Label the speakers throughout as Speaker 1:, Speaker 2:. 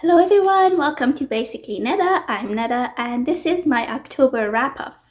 Speaker 1: Hello everyone, welcome to Basically Neda. I'm Neda and this is my October wrap-up.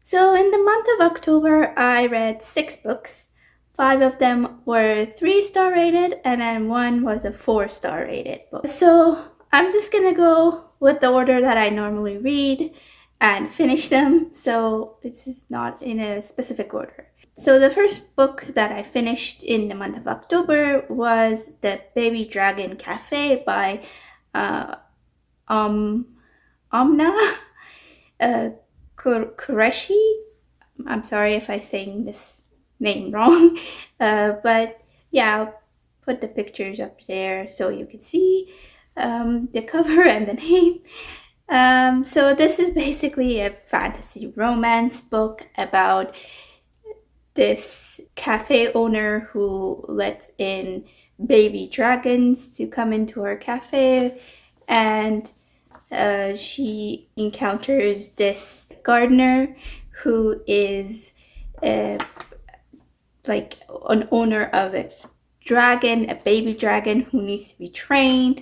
Speaker 1: So in the month of October, I read 6 books. 5 of them were 3-star rated and then 1 was a 4-star rated book. So I'm just gonna go with the order that I normally read and finish them, so it's just not in a specific order. So the first book that I finished in the month of October was The Baby Dragon Cafe by Omna Qureshi. I'm sorry if I'm saying this name wrong, but yeah, I'll put the pictures up there so you can see the cover and the name. So this is basically a fantasy romance book about this cafe owner who lets in baby dragons to come into her cafe, and she encounters this gardener who is like an owner of a dragon, a baby dragon who needs to be trained,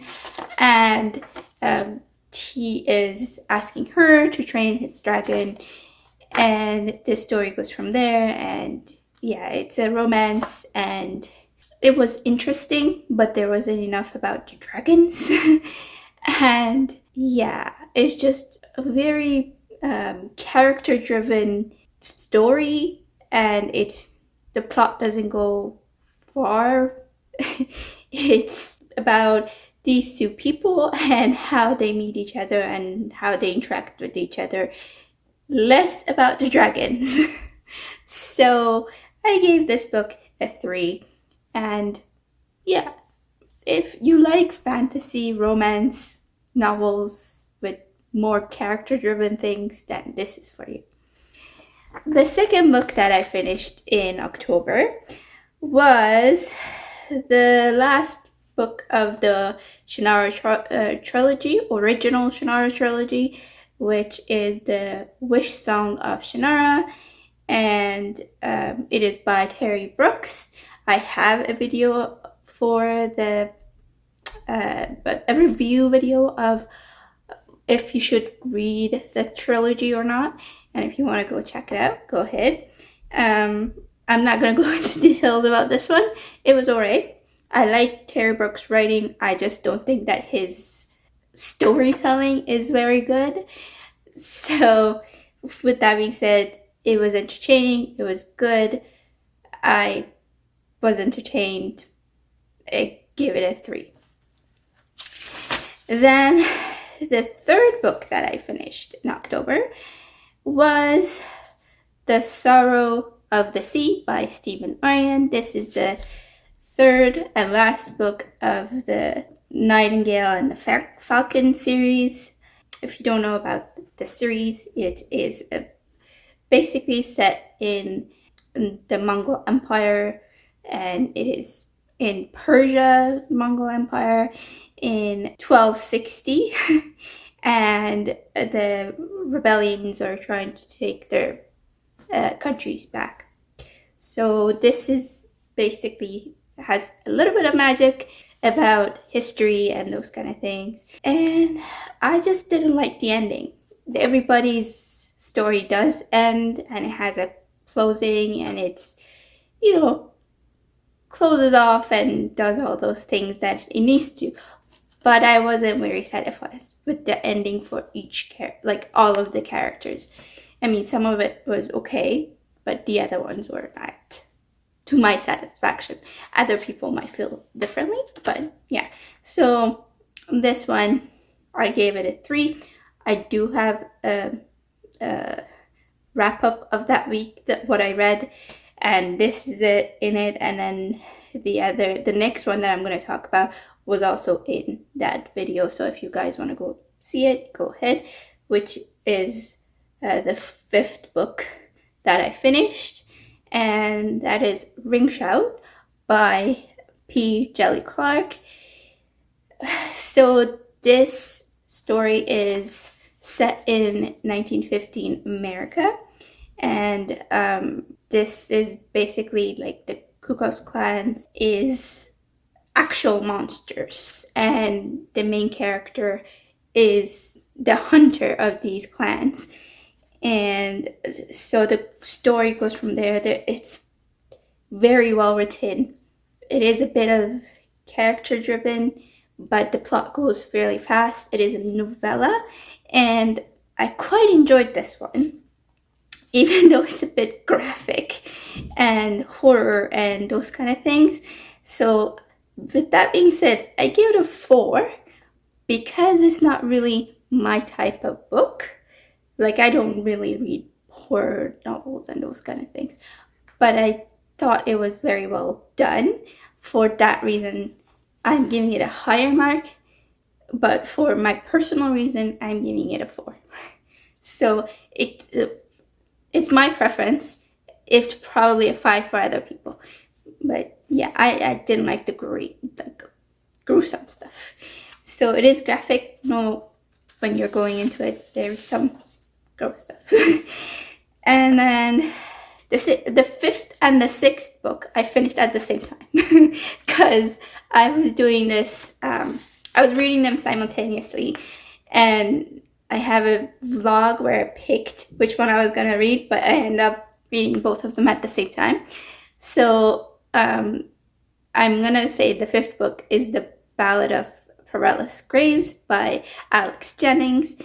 Speaker 1: and he is asking her to train his dragon, and the story goes from there. And yeah, it's a romance and it was interesting, but there wasn't enough about the dragons. And yeah, it's just a very character driven story, and the plot doesn't go far. It's about these two people and how they meet each other and how they interact with each other, less about the dragons. So I gave this book a 3. And yeah, if you like fantasy romance novels with more character driven things, then this is for you. The second book that I finished in October was the last book of the Shannara trilogy, original Shannara trilogy, which is the Wish Song of Shannara, and it is by Terry Brooks. I have a video for a review video of if you should read the trilogy or not, and if you want to go check it out, go ahead. I'm not going to go into details about this one. It was alright. I like Terry Brooks' writing. I just don't think that his storytelling is very good. So with that being said, it was entertaining. It was good. I was entertained. I give it a 3. Then the third book that I finished in October was The Sorrow of the Sea by Stephen Aryan. This is the third and last book of the Nightingale and the Falcon series. If you don't know about the series, it is basically set in the Mongol Empire, and it is in Persia, Mongol Empire, in 1260. And the rebellions are trying to take their countries back. So this is basically has a little bit of magic about history and those kind of things. And I just didn't like the ending. Everybody's story does end, and it has a closing, and it's, closes off and does all those things that it needs to. But I wasn't very satisfied with the ending for each like all of the characters. I mean, some of it was okay, but the other ones were not to my satisfaction. Other people might feel differently, but yeah. So this one, I gave it a 3. I do have a wrap up of that week, what I read, and this is it in it. And then the next one that I'm going to talk about was also in that video. So if you guys want to go see it, go ahead, which is the 5th book that I finished, and that is Ring Shout by P. Jelly Clark. So this story is set in 1915 America, and this is basically like the Ku Klux Klan is actual monsters, and the main character is the hunter of these clans. And so the story goes from there. It's very well written. It is a bit of character driven, but the plot goes fairly fast. It is a novella, and I quite enjoyed this one, even though it's a bit graphic and horror and those kind of things. So with that being said, I give it a 4 because it's not really my type of book. Like, I don't really read horror novels and those kind of things, but I thought it was very well done. For that reason, I'm giving it a higher mark, but for my personal reason, I'm giving it a 4. So it's my preference. It's probably a 5 for other people. But yeah, I didn't like the gruesome stuff. So it is graphic. No, when you're going into it, there's some gross stuff. And then the 5th and the 6th book I finished at the same time because I was doing this. I was reading them simultaneously, and I have a vlog where I picked which one I was going to read, but I ended up reading both of them at the same time. So I'm going to say the 5th book is The Ballad of Perilous Graves by Alex Jennings.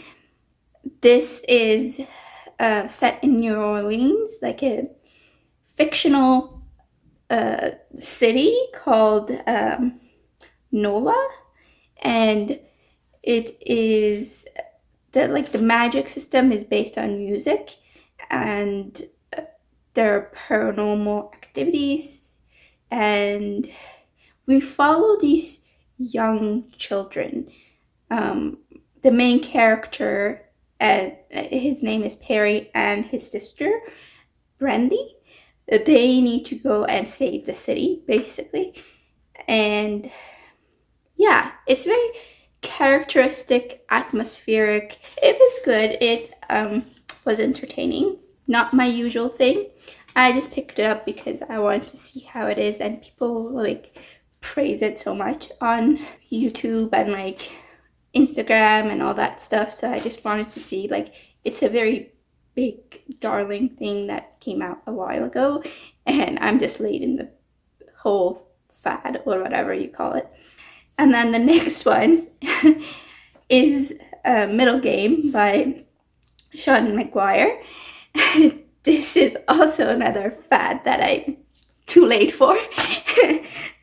Speaker 1: This is set in New Orleans, like a fictional city called NOLA, and it is the magic system is based on music, and there are paranormal activities, and we follow these young children. The main character, his name is Perry, and his sister Brandy, they need to go and save the city, basically. And yeah, it's very characteristic, atmospheric. It was good. It was entertaining. Not my usual thing. I just picked it up because I wanted to see how it is, and people praise it so much on YouTube and Instagram and all that stuff. So I just wanted to see, it's a very big darling thing that came out a while ago, and I'm just late in the whole fad, or whatever you call it. And then the next one is Middle Game by Sean McGuire. This is also another fad that I'm too late for.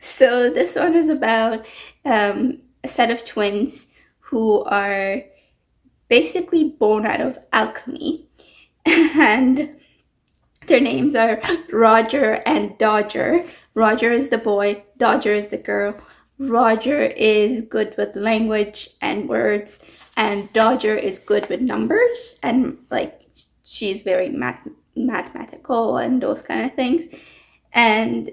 Speaker 1: So this one is about a set of twins who are basically born out of alchemy. And their names are Roger and Dodger. Roger is the boy, Dodger is the girl. Roger is good with language and words, and Dodger is good with numbers, and she's very mathematical and those kind of things. And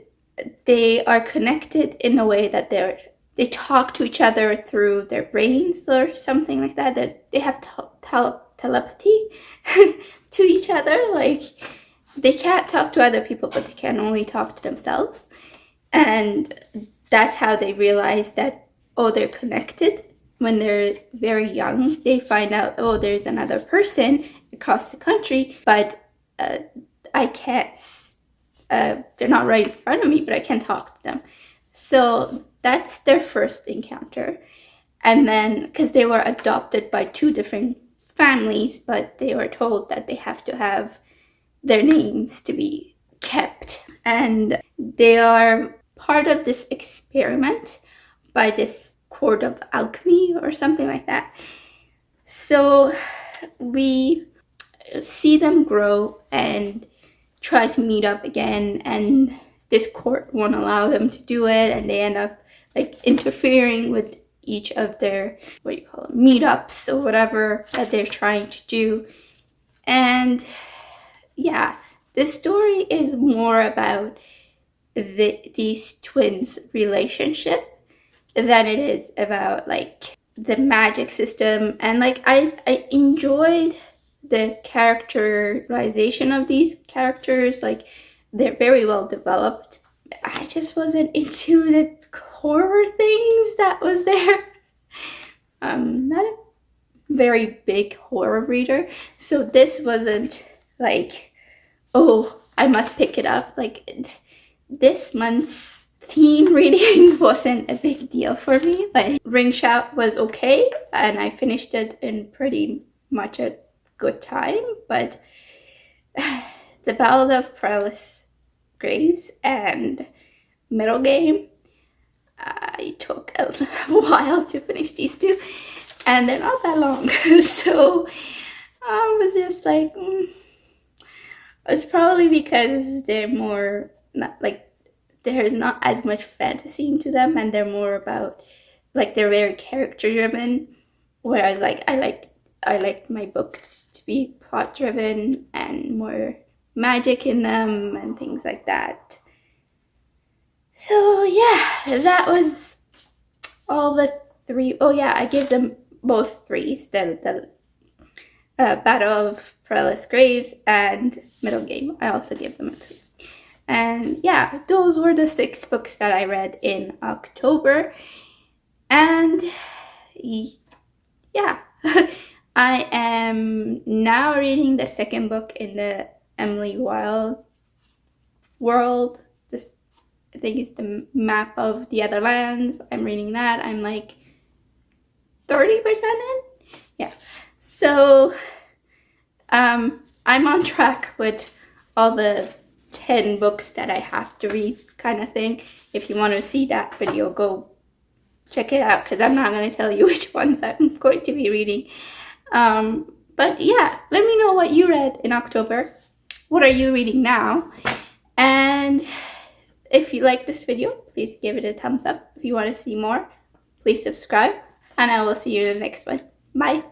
Speaker 1: they are connected in a way that they talk to each other through their brains or something like that. That they have telepathy to each other. They can't talk to other people, but they can only talk to themselves. And that's how they realize that, they're connected. When they're very young, they find out, there's another person across the country, but I can't, they're not right in front of me, but I can talk to them. So that's their first encounter. And then, because they were adopted by 2 different families, but they were told that they have to have their names to be kept. And they are part of this experiment by this court of alchemy or something like that. So we see them grow and try to meet up again, and this court won't allow them to do it, and they end up interfering with each of their meetups or whatever that they're trying to do. And yeah, the story is more about these twins' relationship than it is about the magic system. And I enjoyed the characterization of these characters. They're very well developed, I just wasn't into the horror things that was there. Not a very big horror reader, so this wasn't like, oh, I must pick it up. Like, this month's teen reading wasn't a big deal for me. Like, Ring Shout was okay, and I finished it in pretty much a good time, but The Ballad of Perilous Graves and Middle Game, I took a while to finish these two, and they're not that long. So I was just like, it's probably because they're more, not like, there's not as much fantasy into them, and they're more about, like, they're very character driven, whereas like I like my books to be plot driven and more magic in them and things like that. So yeah, that was all the three. Oh yeah, I gave them both threes, the Battle of Perilous Graves and Middle Game. I also gave them a 3. And yeah, those were the 6 books that I read in October. And yeah, I am now reading the second book in the Emily Wilde world. This, I think, is the Map of the Other Lands. I'm reading that. I'm like 30% in. Yeah. So I'm on track with all the 10 books that I have to read kind of thing. If you want to see that video, go check it out, because I'm not going to tell you which ones I'm going to be reading. But yeah, let me know what you read in October. What are you reading now? And if you like this video, please give it a thumbs up. If you want to see more, please subscribe. And I will see you in the next one. Bye.